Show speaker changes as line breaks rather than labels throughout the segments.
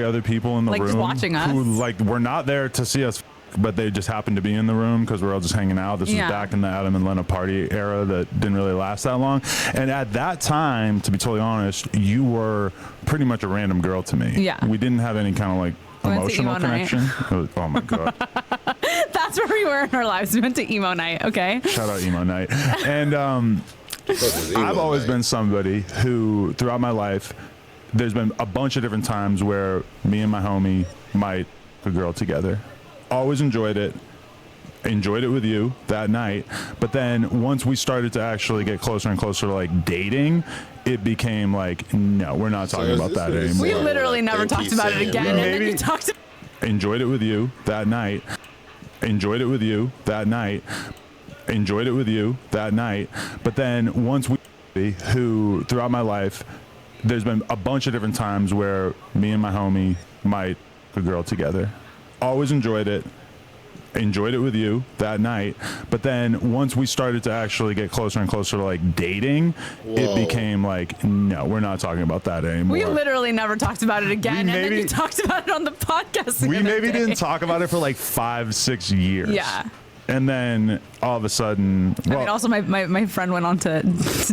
other people in the
like
room
just watching us
who like were not there to see us, but they just happened to be in the room because we're all just hanging out. This was back in the Adam and Lena party era that didn't really last that long. And at that time, to be totally honest, you were pretty much a random girl to me.
Yeah.
We didn't have any kind of like emotional connection. Oh my God.
That's where we were in our lives. We went to emo night. Okay.
Shout out emo night. And I've always been somebody who throughout my life, there's been a bunch of different times where me and my homie might a girl together. Always enjoyed it with you that night. But then once we started to actually get closer and closer to like dating, it became like, no, we're not talking about that anymore.
We literally never talked about it again. And then you talked.
Enjoyed it with you that night. Enjoyed it with you that night. Enjoyed it with you that night. But then once who throughout my life, there's been a bunch of different times where me and my homie might a girl together. Always enjoyed it with you that night. But then once we started to actually get closer and closer to like dating, it became like, no, we're not talking about that anymore.
We literally never talked about it again. And then you talked about it on the podcast.
We maybe didn't talk about it for like 5-6 years.
Yeah.
And then all of a sudden,
I mean, also my friend went on to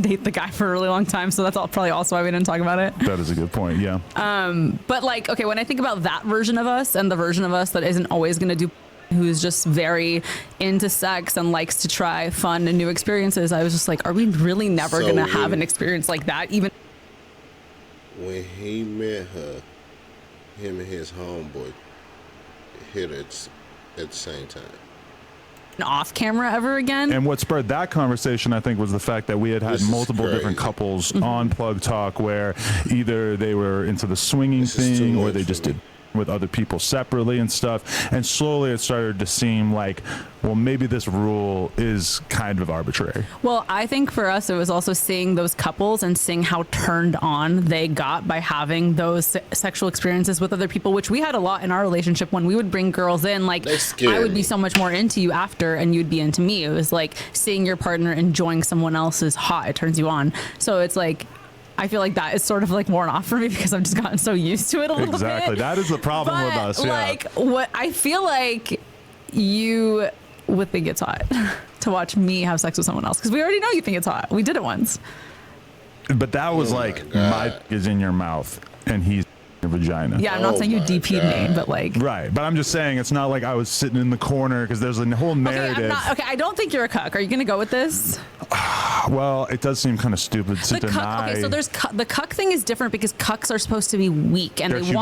date the guy for a really long time, so that's probably also why we didn't talk about it.
That is a good point, yeah.
But like, okay, when I think about that version of us and the version of us that isn't always going to do, who's just very into sex and likes to try fun and new experiences, I was just like, are we really never going to have an experience like that? Even
when he met her, him and his homeboy hit it at the same time.
Off camera ever again.
And what spurred that conversation, I think, was the fact that we had multiple different couples on Plug Talk where either they were into the swinging thing or they just did with other people separately and stuff. And slowly it started to seem like, well, maybe this rule is kind of arbitrary.
Well, I think for us, it was also seeing those couples and seeing how turned on they got by having those sexual experiences with other people, which we had a lot in our relationship when we would bring girls in. Like, I would be so much more into you after and you'd be into me. It was like seeing your partner enjoying someone else's hot. It turns you on. So it's like, I feel like that is sort of like worn off for me because I've just gotten so used to it a little bit.
Exactly. That is the problem with us.
Like, what I feel like you would think it's hot to watch me have sex with someone else because we already know you think it's hot. We did it once.
But that was like, my is in your mouth and he's your vagina.
Yeah, I'm not saying you DP'd me, but like.
Right. But I'm just saying it's not like I was sitting in the corner because there's a whole narrative.
Okay, I don't think you're a cuck. Are you going to go with this?
Well, it does seem kind of stupid to deny.
Okay, so there's the cuck thing is different because cucks are supposed to be weak and they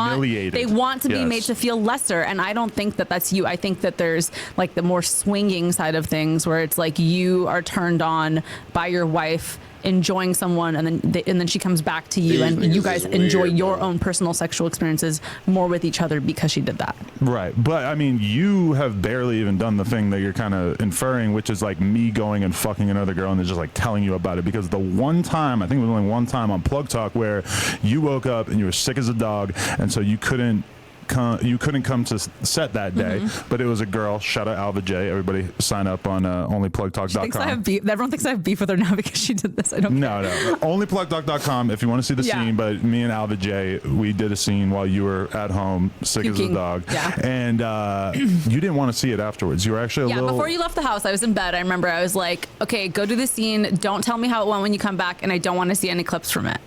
want to be made to feel lesser. And I don't think that that's you. I think that there's like the more swinging side of things where it's like you are turned on by your wife enjoying someone and then she comes back to you and you guys enjoy your own personal sexual experiences more with each other because she did that.
Right. But I mean, you have barely even done the thing that you're kind of inferring, which is like me going and fucking another girl and then just like telling you about it, because the one time, I think it was only one time on Plug Talk where you woke up and you were sick as a dog and so you couldn't come to set that day, but it was a girl. Shout out Alva J. Everybody sign up on onlyplugtalk.com.
Everyone thinks I have beef with her now because she did this. I don't care.
No. Onlyplugtalk.com if you want to see the scene, but me and Alva J, we did a scene while you were at home sick as a dog.
Yeah.
And you didn't want to see it afterwards. You were actually
before you left the house, I was in bed. I remember I was like, okay, go do the scene. Don't tell me how it went when you come back, and I don't want to see any clips from it.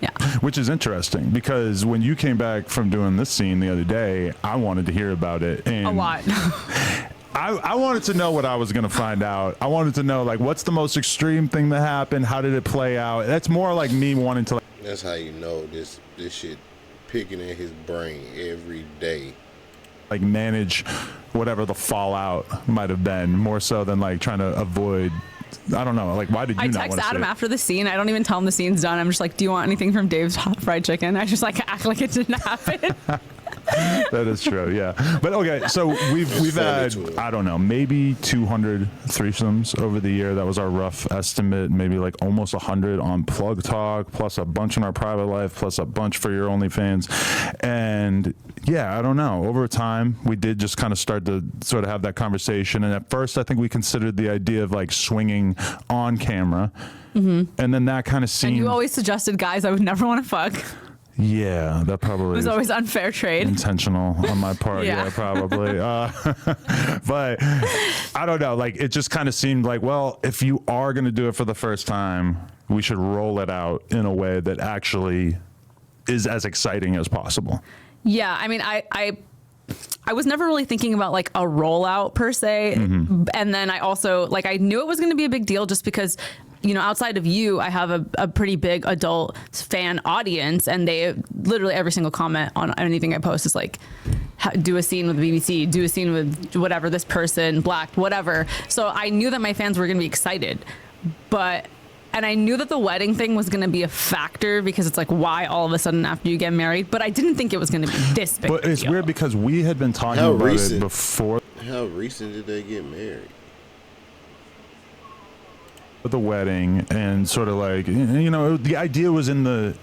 Yeah.
Which is interesting because when you came back from doing this scene the other day, I wanted to hear about it. And
a lot.
I wanted to know what I was going to find out. I wanted to know, like, what's the most extreme thing that happened? How did it play out? That's more like me wanting to.
That's how you know this shit picking in his brain every day.
Like, manage whatever the fallout might have been, more so than like trying to avoid. I don't know. Like, why did you not want to see it? I text Adam
after the scene. I don't even tell him the scene's done. I'm just like, do you want anything from Dave's Hot Fried Chicken? I just like act like it didn't happen.
That is true, yeah. But okay, so we've had, I don't know, maybe 200 threesomes over the year. That was our rough estimate. Maybe like almost 100 on Plug Talk, plus a bunch in our private life, plus a bunch for your OnlyFans. And yeah, I don't know. Over time, we did just kind of start to sort of have that conversation. And at first, I think we considered the idea of like swinging on camera. And then that kind of seemed...
And you always suggested guys I would never want to fuck.
Yeah, that probably
was always unfair trade.
Intentional on my part.
Yeah.
Yeah, probably. But I don't know. Like, it just kind of seemed like, well, if you are going to do it for the first time, we should roll it out in a way that actually is as exciting as possible.
Yeah, I mean, I was never really thinking about like a rollout per se.
Mm-hmm.
And then I also, like, I knew it was going to be a big deal just because, you know, outside of you, I have a pretty big adult fan audience, and they literally every single comment on anything I post is like, do a scene with the BBC, do a scene with whatever, this person, black, whatever. So I knew that my fans were going to be excited, and I knew that the wedding thing was going to be a factor because it's like, why all of a sudden after you get married? But I didn't think it was going to be this big.
But it's
deal.
weird because we had been talking about it before.
How recent did they get married?
The wedding, and sort of like, you know, the idea was in the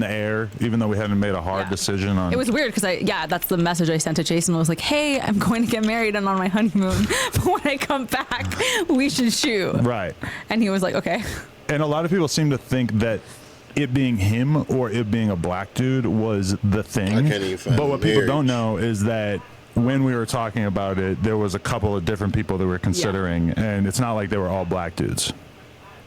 air, even though we hadn't made a hard decision on.
It was weird because that's the message I sent to Jason. Was like, hey, I'm going to get married and on my honeymoon, but when I come back, we should shoot.
Right.
And he was like, okay.
And a lot of people seem to think that it being him or it being a black dude was the thing.
I can't even find
but what people don't know is that when we were talking about it, there was a couple of different people that were considering, and it's not like they were all black dudes.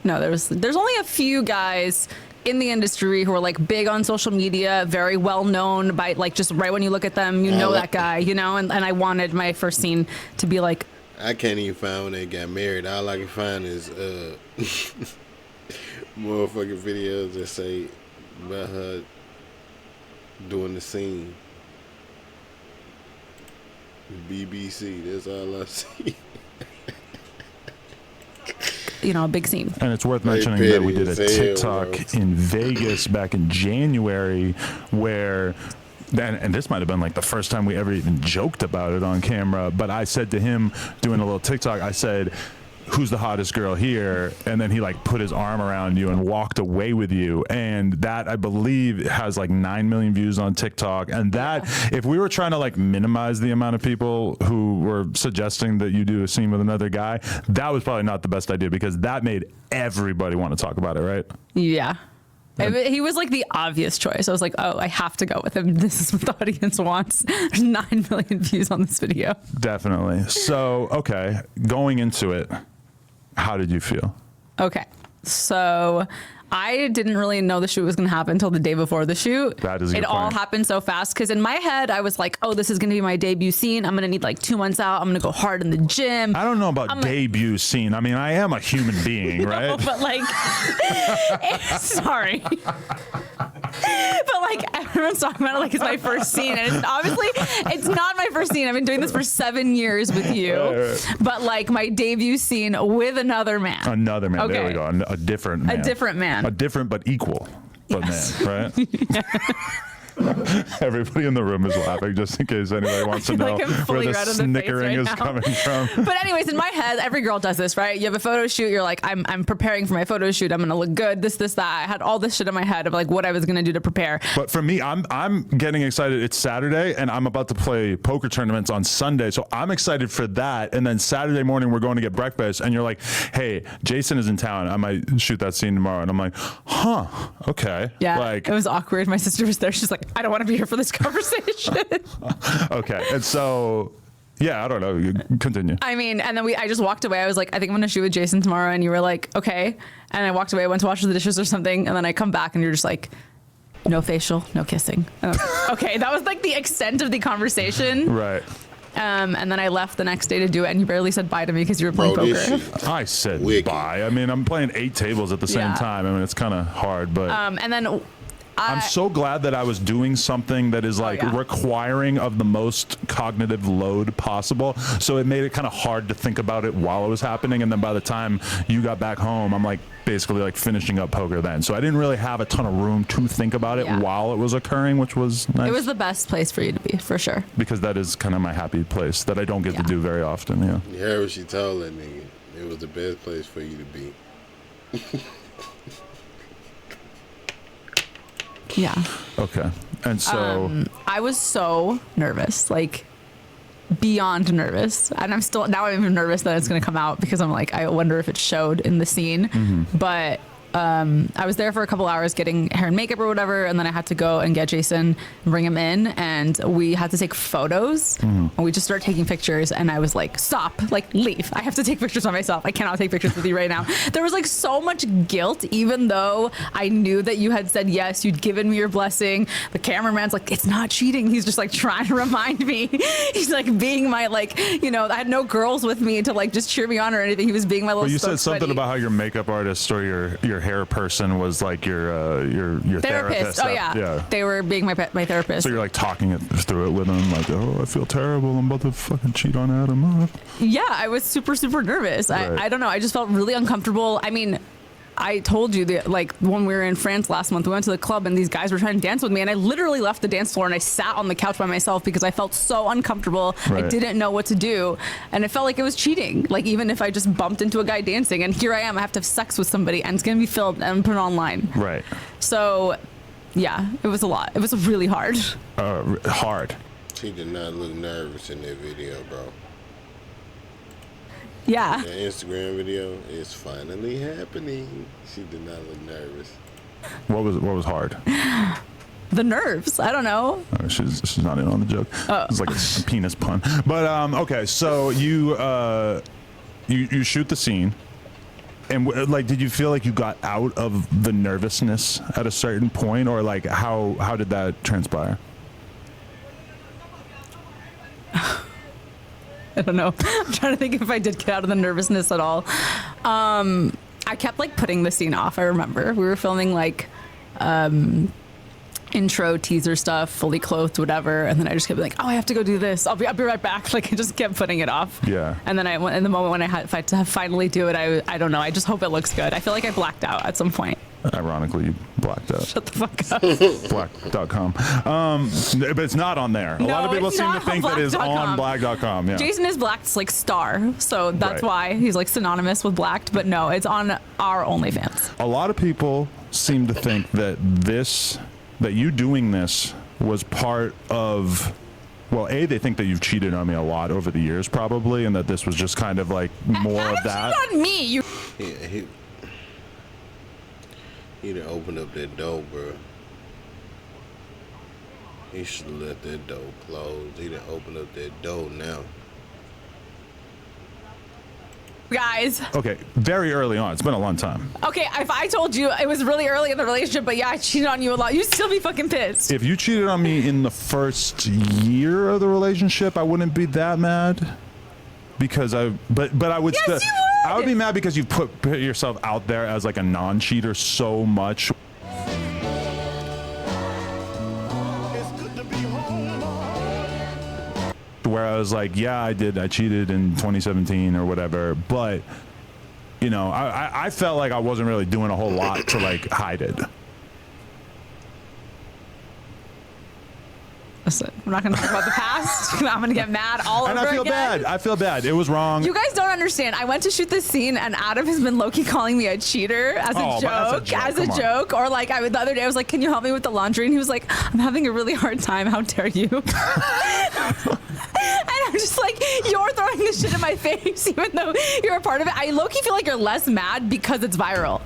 No, there's only a few guys in the industry who are like big on social media, very well known by like just right when you look at them, you know that guy, you know, and I wanted my first scene to be like.
I can't even find when they got married. All I can find is motherfucking videos that say about her doing the scene. BBC, that's all I see.
You know, a big scene.
And it's worth mentioning that we did a TikTok in Vegas back in January where, and this might have been like the first time we ever even joked about it on camera, but I said to him doing a little TikTok, I said, who's the hottest girl here? And then he like put his arm around you and walked away with you. And that, I believe, has like 9 million views on TikTok. And that, if we were trying to like minimize the amount of people who were suggesting that you do a scene with another guy, that was probably not the best idea because that made everybody want to talk about it, right?
Yeah. He was like the obvious choice. I was like, oh, I have to go with him. This is what the audience wants. There's 9 million views on this video.
Definitely. So, okay, going into it, how did you feel?
Okay, so I didn't really know the shoot was going to happen until the day before the shoot.
That is a good
It all
point.
happened so fast because in my head, I was like, oh, this is going to be my debut scene. I'm going to need like 2 months out. I'm going to go hard in the gym.
I don't know about debut scene. I mean, I am a human being, right?
No, but like, sorry. But like everyone's talking about it like it's my first scene, and obviously it's not my first scene. I've been doing this for 7 years with you, but like my debut scene with another man.
Another man.
Okay.
There we go. A different man.
A different man.
A different but equal but
Yes.
man, right? Everybody in the room is laughing just in case anybody wants to know
like I'm
where
fully
the
red in the face
snickering
right
is
now.
coming from.
But anyways, in my head, every girl does this, right? You have a photo shoot. You're like, I'm preparing for my photo shoot. I'm going to look good. This, that. I had all this shit in my head of like what I was going to do to prepare.
But for me, I'm getting excited. It's Saturday, and I'm about to play poker tournaments on Sunday, so I'm excited for that. And then Saturday morning, we're going to get breakfast, and you're like, "Hey, Jason is in town. I might shoot that scene tomorrow." And I'm like, "Huh? Okay."
Yeah,
Like,
it was awkward. My sister was there. She's like, I don't want to be here for this conversation.
okay, and so. Yeah, I don't know. You continue.
I mean, and then I just walked away. I was like, I think I'm going to shoot with Jason tomorrow. And you were like, okay. And I walked away. I went to wash the dishes or something. And then I come back and you're just like, no facial, no kissing. And I was like, okay. That was like the extent of the conversation.
Right.
And then I left the next day to do it. And you barely said bye to me because you were playing poker.
I said
Wicked.
bye. I mean, I'm playing 8 tables at the same time. I mean, it's kind of hard, but
And then
I'm so glad that I was doing something that is like requiring of the most cognitive load possible. So it made it kind of hard to think about it while it was happening. And then by the time you got back home, I'm like basically like finishing up poker then. So I didn't really have a ton of room to think about it while it was occurring, which was nice.
It was the best place for you to be, for sure.
Because that is kind of my happy place that I don't get to do very often. Yeah.
You heard what she told that nigga. It was the best place for you to be.
Yeah.
Okay. And so
I was so nervous, like beyond nervous. And I'm even nervous that it's going to come out because I'm like, I wonder if it showed in the scene. But I was there for a couple hours getting hair and makeup or whatever, and then I had to go and get Jason and bring him in, and we had to take photos. And we just started taking pictures, and I was like, stop, like, leave. I have to take pictures of myself. I cannot take pictures with you right now. There was like so much guilt, even though I knew that you had said yes, you'd given me your blessing. The cameraman's like, it's not cheating. He's just like trying to remind me. He's like being my, like, you know, I had no girls with me to like just cheer me on or anything. He was being my little.
Well, you said something
buddy.
about how your makeup artist or your hair person was like your therapist.
Oh yeah, they were being my therapist.
So you're like talking it through it with him, like, oh, I feel terrible. I'm about to fucking cheat on Adam.
Yeah, I was super nervous. Right. I don't know. I just felt really uncomfortable. I mean, I told you that, like, when we were in France last month, we went to the club and these guys were trying to dance with me, and I literally left the dance floor and I sat on the couch by myself because I felt so uncomfortable. Right. I didn't know what to do, and it felt like it was cheating. Like, even if I just bumped into a guy dancing, and here I am, I have to have sex with somebody, and it's gonna be filmed and put online.
Right.
So, yeah, it was a lot. It was really hard.
Hard.
She did not look nervous in that video, bro.
Yeah.
The Instagram video is finally happening. She did not look nervous.
What was hard?
The nerves. I don't know.
She's not in on the joke. It's like a penis pun. But okay, so you shoot the scene, and like, did you feel like you got out of the nervousness at a certain point, or like how did that transpire?
I don't know. I'm trying to think if I did get out of the nervousness at all. I kept like putting the scene off. I remember we were filming like intro teaser stuff, fully clothed, whatever, and then I just kept like, oh, I have to go do this. I'll be right back. Like, I just kept putting it off. Yeah. And then in the moment when I had to finally do it, I don't know. I just hope it looks good. I feel like I blacked out at some point.
Ironically, you blacked out.
Shut the fuck up.
Black.com. But it's not on there. A lot of people seem to think that it's on black.com. Yeah.
Jason is Blacked's like star, so that's why he's like synonymous with Blacked, but no, it's on our OnlyFans.
A lot of people seem to think that you doing this was part of, well, they think that you've cheated on me a lot over the years, probably, and that this was just kind of like more of that.
Cheated on me.
He done opened up that door, bro. He should have let that door close. He done opened up that door now.
Guys.
Okay, very early on. It's been a long time.
Okay, if I told you it was really early in the relationship, but yeah, I cheated on you a lot, you'd still be fucking pissed.
If you cheated on me in the first year of the relationship, I wouldn't be that mad. Because but I would
still.
I would be mad because you've put yourself out there as like a non-cheater so much. Where I was like, yeah, I cheated in 2017 or whatever, but you know, I felt like I wasn't really doing a whole lot to like hide it.
Listen, we're not going to talk about the past. I'm going to get mad all over again.
And I feel bad. I feel bad. It was wrong.
You guys don't understand. I went to shoot this scene, and Adam has been low-key calling me a cheater as a joke. Or like, the other day, I was like, can you help me with the laundry? And he was like, I'm having a really hard time. How dare you? And I'm just like, you're throwing this shit in my face, even though you're a part of it. I low-key feel like you're less mad because it's viral.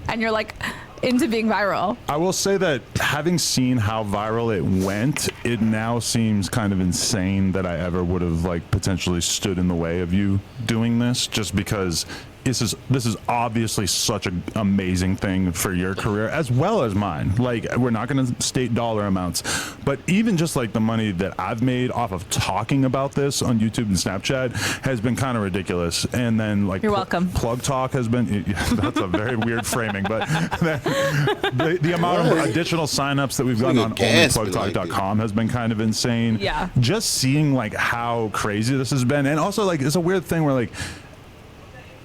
And you're like into being viral.
I will say that having seen how viral it went, it now seems kind of insane that I ever would have like potentially stood in the way of you doing this, just because this is obviously such an amazing thing for your career as well as mine. Like, we're not going to state dollar amounts, but even just like the money that I've made off of talking about this on YouTube and Snapchat has been kind of ridiculous. And then like,
you're welcome.
Plug Talk has been, that's a very weird framing, but the amount of additional signups that we've gotten on onlyplugtalk.com has been kind of insane.
Yeah.
Just seeing like how crazy this has been. And also like, it's a weird thing where like,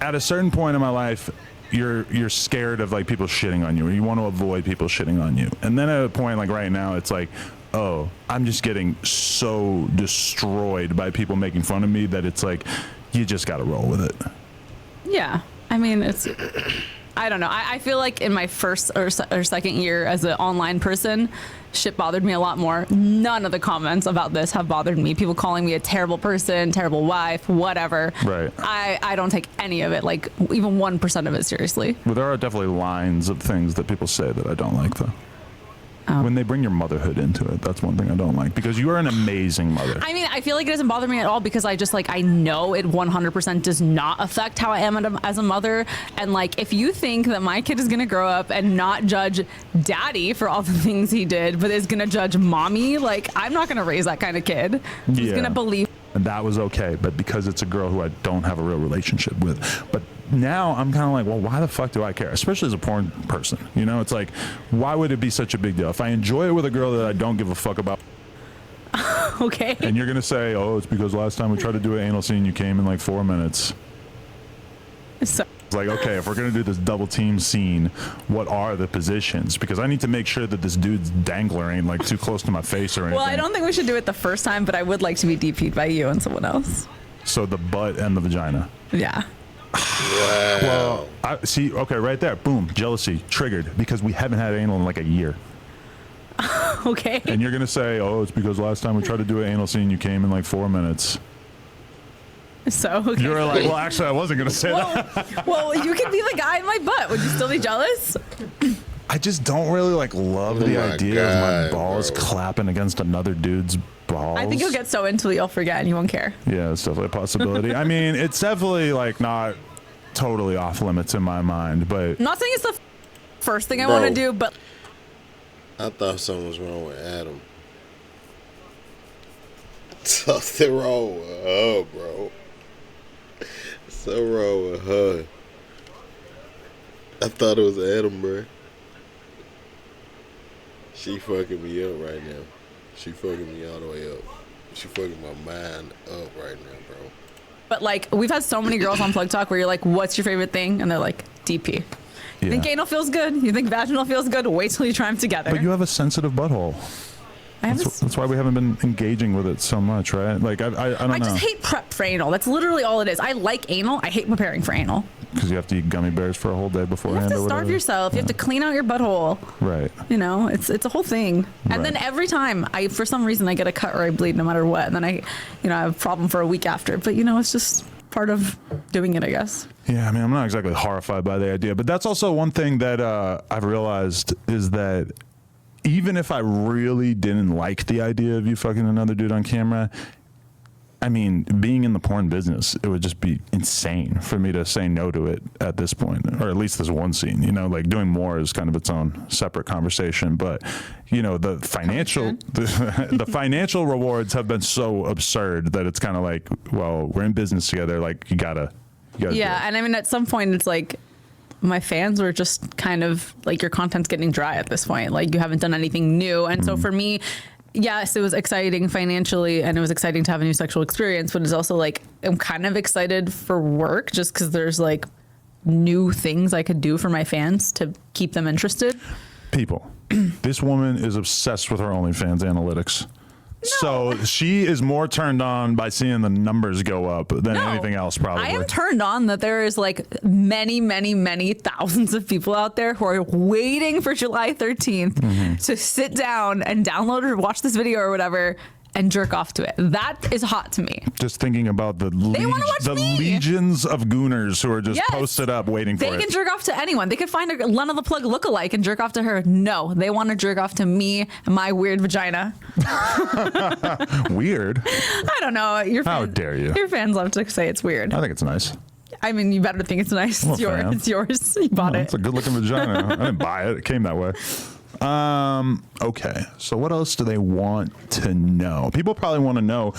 at a certain point in my life, you're scared of like people shitting on you, or you want to avoid people shitting on you. And then at a point like right now, it's like, oh, I'm just getting so destroyed by people making fun of me that it's like, you just got to roll with it.
Yeah. I mean, it's I don't know. I feel like in my first or second year as an online person, shit bothered me a lot more. None of the comments about this have bothered me. People calling me a terrible person, terrible wife, whatever.
Right.
I don't take any of it, like even 1% of it seriously.
Well, there are definitely lines of things that people say that I don't like, though. When they bring your motherhood into it, that's one thing I don't like, because you are an amazing mother.
I mean, I feel like it doesn't bother me at all, because I just like, I know it 100% does not affect how I am as a mother. And like, if you think that my kid is going to grow up and not judge daddy for all the things he did, but is going to judge mommy, like, I'm not going to raise that kind of kid. He's going to believe.
And that was okay, but because it's a girl who I don't have a real relationship with. But now I'm kind of like, well, why the fuck do I care? Especially as a porn person. You know, it's like, why would it be such a big deal? If I enjoy it with a girl that I don't give a fuck about.
Okay.
And you're going to say, oh, it's because last time we tried to do an anal scene, you came in like 4 minutes.
So
it's like, okay, if we're going to do this double team scene, what are the positions? Because I need to make sure that this dude's dangler ain't like too close to my face or anything.
Well, I don't think we should do it the first time, but I would like to be DP'd by you and someone else.
So the butt and the vagina.
Yeah.
Wow.
Well, I see. Okay, right there. Boom. Jealousy triggered, because we haven't had anal in like a year.
Okay.
And you're going to say, oh, it's because last time we tried to do an anal scene, you came in like 4 minutes.
So okay.
You're like, well, actually, I wasn't going to say that.
Well, you could be the guy in my butt. Would you still be jealous?
I just don't really like love the idea of my balls clapping against another dude's balls.
I think you'll get so into it you'll forget and you won't care.
Yeah, it's definitely a possibility. I mean, it's definitely like not totally off limits in my mind, but
I'm not saying it's the first thing I want to do, but
I thought something was wrong with Adam. Something wrong with her, bro. So wrong with her. I thought it was Adam, bro. She fucking me up right now. She fucking me all the way up. She fucking my mind up right now, bro.
But like, we've had so many girls on Plug Talk where you're like, what's your favorite thing? And they're like, DP. You think anal feels good? You think vaginal feels good? Wait till you try them together.
But you have a sensitive butthole. That's why we haven't been engaging with it so much, right? Like, I don't know.
I just hate prep for anal. That's literally all it is. I like anal. I hate preparing for anal.
Because you have to eat gummy bears for a whole day beforehand.
You have to starve yourself. You have to clean out your butthole.
Right.
You know, it's a whole thing. And then every time for some reason I get a cut or I bleed no matter what. And then I have a problem for a week after. But it's just part of doing it, I guess.
Yeah, I mean, I'm not exactly horrified by the idea, but that's also one thing that I've realized is that even if I really didn't like the idea of you fucking another dude on camera, I mean, being in the porn business, it would just be insane for me to say no to it at this point, or at least this one scene. Like doing more is kind of its own separate conversation. But the financial the financial rewards have been so absurd that it's kind of like, well, we're in business together. Like you gotta.
Yeah, and I mean, at some point, it's like my fans were just kind of like, your content's getting dry at this point. Like you haven't done anything new, and so for me. Yes, it was exciting financially and it was exciting to have a new sexual experience, but it's also like, I'm kind of excited for work just because there's like new things I could do for my fans to keep them interested.
People, this woman is obsessed with her OnlyFans analytics. No. So she is more turned on by seeing the numbers go up than anything else, probably.
I am turned on that there is like many, many, many thousands of people out there who are waiting for July 13th to sit down and download or watch this video or whatever and jerk off to it. That is hot to me.
Just thinking about the legions of gooners who are just posted up waiting for it.
They can jerk off to anyone. They could find a Lena the Plug lookalike and jerk off to her. No, they want to jerk off to me and my weird vagina.
Weird?
I don't know. How
dare you?
Your fans love to say it's weird.
I think it's nice.
I mean, you better think it's nice. It's yours. It's yours. You bought it.
It's a good looking vagina. I didn't buy it. It came that way. Okay. So what else do they want to know? People probably want to know,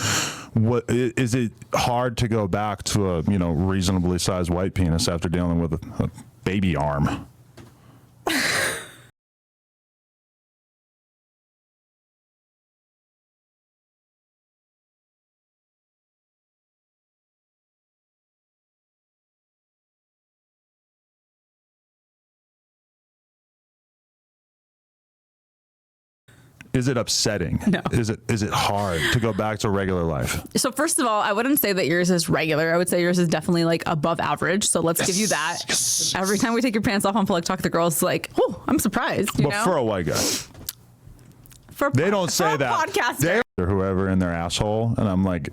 what is it hard to go back to a, reasonably sized white penis after dealing with a baby arm? Is it upsetting?
No.
Is it hard to go back to regular life?
So first of all, I wouldn't say that yours is regular. I would say yours is definitely like above average. So let's give you that. Yes. Every time we take your pants off on Public Talk, the girls like, oh, I'm surprised. You know?
For a white guy. They don't say that.
Podcaster.
Or whoever in their asshole, and I'm like,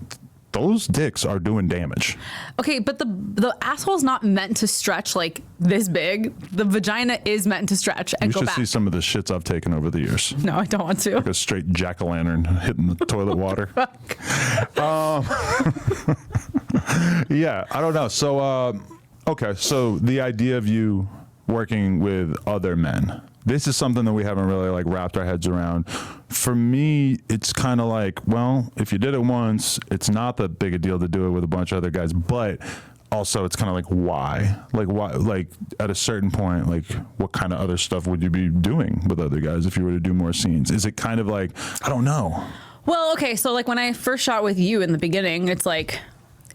those dicks are doing damage.
Okay, but the asshole's not meant to stretch like this big. The vagina is meant to stretch and go back.
You should see some of the shits I've taken over the years.
No, I don't want to.
Like a straight jack-o'-lantern hitting the toilet water. Yeah, I don't know. So, okay, so the idea of you working with other men. This is something that we haven't really like wrapped our heads around. For me, it's kind of like, well, if you did it once, it's not that big a deal to do it with a bunch of other guys, but also it's kind of like, why? Like, why? Like, at a certain point, like, what kind of other stuff would you be doing with other guys if you were to do more scenes? Is it kind of like, I don't know. Well,
okay, so like when I first shot with you in the beginning, it's like,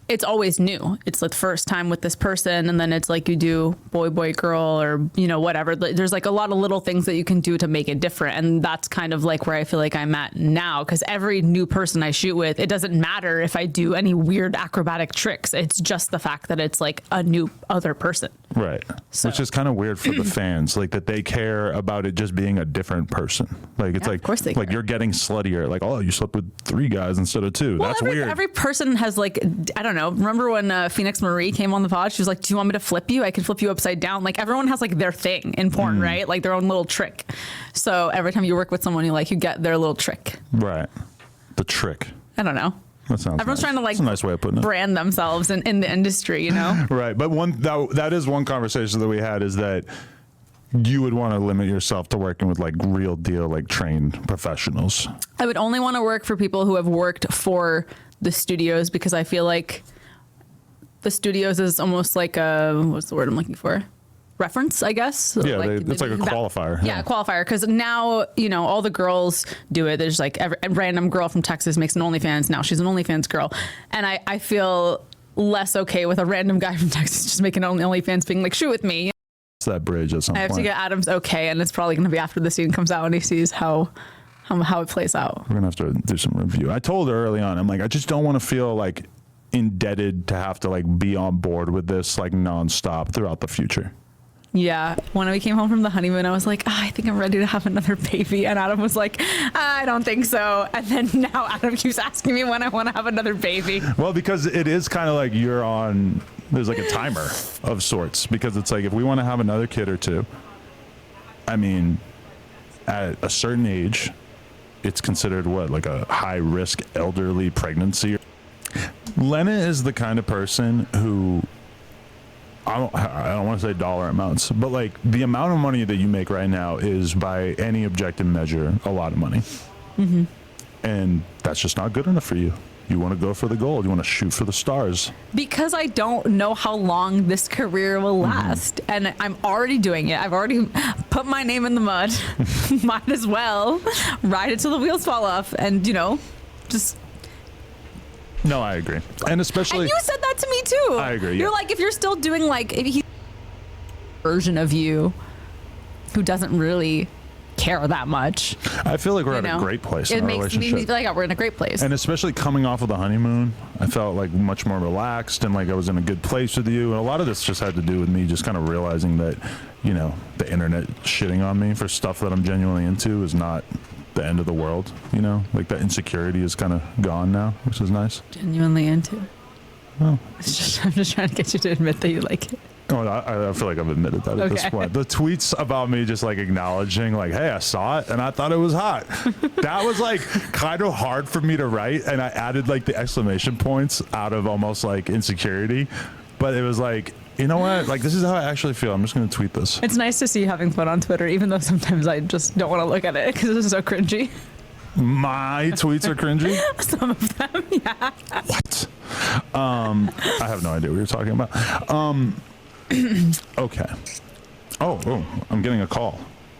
it's always new. It's like the first time with this person, and then it's like you do boy, boy, girl, or, you know, whatever. There's like a lot of little things that you can do to make it different. And that's kind of like where I feel like I'm at now, because every new person I shoot with, it doesn't matter if I do any weird acrobatic tricks. It's just the fact that it's like a new other person.
Right. So. Which is kind of weird for the fans, like that they care about it just being a different person. Like, it's like,
of course they
like
care.
You're getting sluttier. Like, oh, you slept with 3 guys instead of 2.
Well,
that's weird.
Every person has like, I don't know. Remember when Phoenix Marie came on the pod? She was like, do you want me to flip you? I can flip you upside down. Like, everyone has like their thing in porn, right? Like their own little trick. So every time you work with someone, you get their little trick.
Right. The trick.
I don't know.
That sounds
Everyone's
nice.
trying to like
That's a nice way of putting it.
Brand themselves in the industry, you know?
Right. But that is one conversation that we had, is that you would want to limit yourself to working with like real deal, like trained professionals.
I would only want to work for people who have worked for the studios, because I feel like the studios is almost like a, what's the word I'm looking for? Reference, I guess.
Yeah, it's like a qualifier.
Yeah, a qualifier. Because now, you know, all the girls do it. There's like a random girl from Texas makes an OnlyFans. Now she's an OnlyFans girl. And I feel less okay with a random guy from Texas just making an OnlyFans being like, shoot with me.
It's that bridge at some point.
I have to get Adam's okay, and it's probably going to be after the scene comes out and he sees how it plays out.
We're going to have to do some review. I told her early on, I'm like, I just don't want to feel like indebted to have to like be on board with this like nonstop throughout the future.
Yeah, when we came home from the honeymoon, I was like, I think I'm ready to have another baby. And Adam was like, I don't think so. And then now Adam keeps asking me when I want to have another baby.
Well, because it is kind of like there's like a timer of sorts, because it's like, if we want to have another kid or two, I mean, at a certain age, it's considered like a high risk elderly pregnancy. Lena is the kind of person who, I don't want to say dollar amounts, but like the amount of money that you make right now is, by any objective measure, a lot of money. Mm-hmm. And that's just not good enough for you. You want to go for the gold. You want to shoot for the stars. Because
I don't know how long this career will last. Mm-hmm. And I'm already doing it. I've already put my name in the mud. Might as well ride it till the wheels fall off and, you know, just...
No, I agree. And especially...
And you said that to me too.
I agree.
You're like, if you're still doing like, if he's version of you who doesn't really care that much.
I feel like we're at a great place in our relationship. It makes me
feel like we're in a great place.
And especially coming off of the honeymoon, I felt like much more relaxed and like I was in a good place with you. And a lot of this just had to do with me just kind of realizing that, you know, the internet shitting on me for stuff that I'm genuinely into is not the end of the world, you know? Like that insecurity is kind of gone now, which is nice.
Genuinely into.
Oh.
I'm just trying to get you to admit that you like it.
Oh, I feel like I've admitted that at this point. The tweets about me just like acknowledging like, hey, I saw it and I thought it was hot. That was like kind of hard for me to write. And I added like the exclamation points out of almost like insecurity. But it was like, you know what? Like, this is how I actually feel. I'm just going to tweet this.
It's nice to see you having fun on Twitter, even though sometimes I just don't want to look at it because it's so cringy.
My tweets are cringy?
Some of them, yeah.
What? I have no idea what you're talking about. Okay. Oh, I'm getting a call.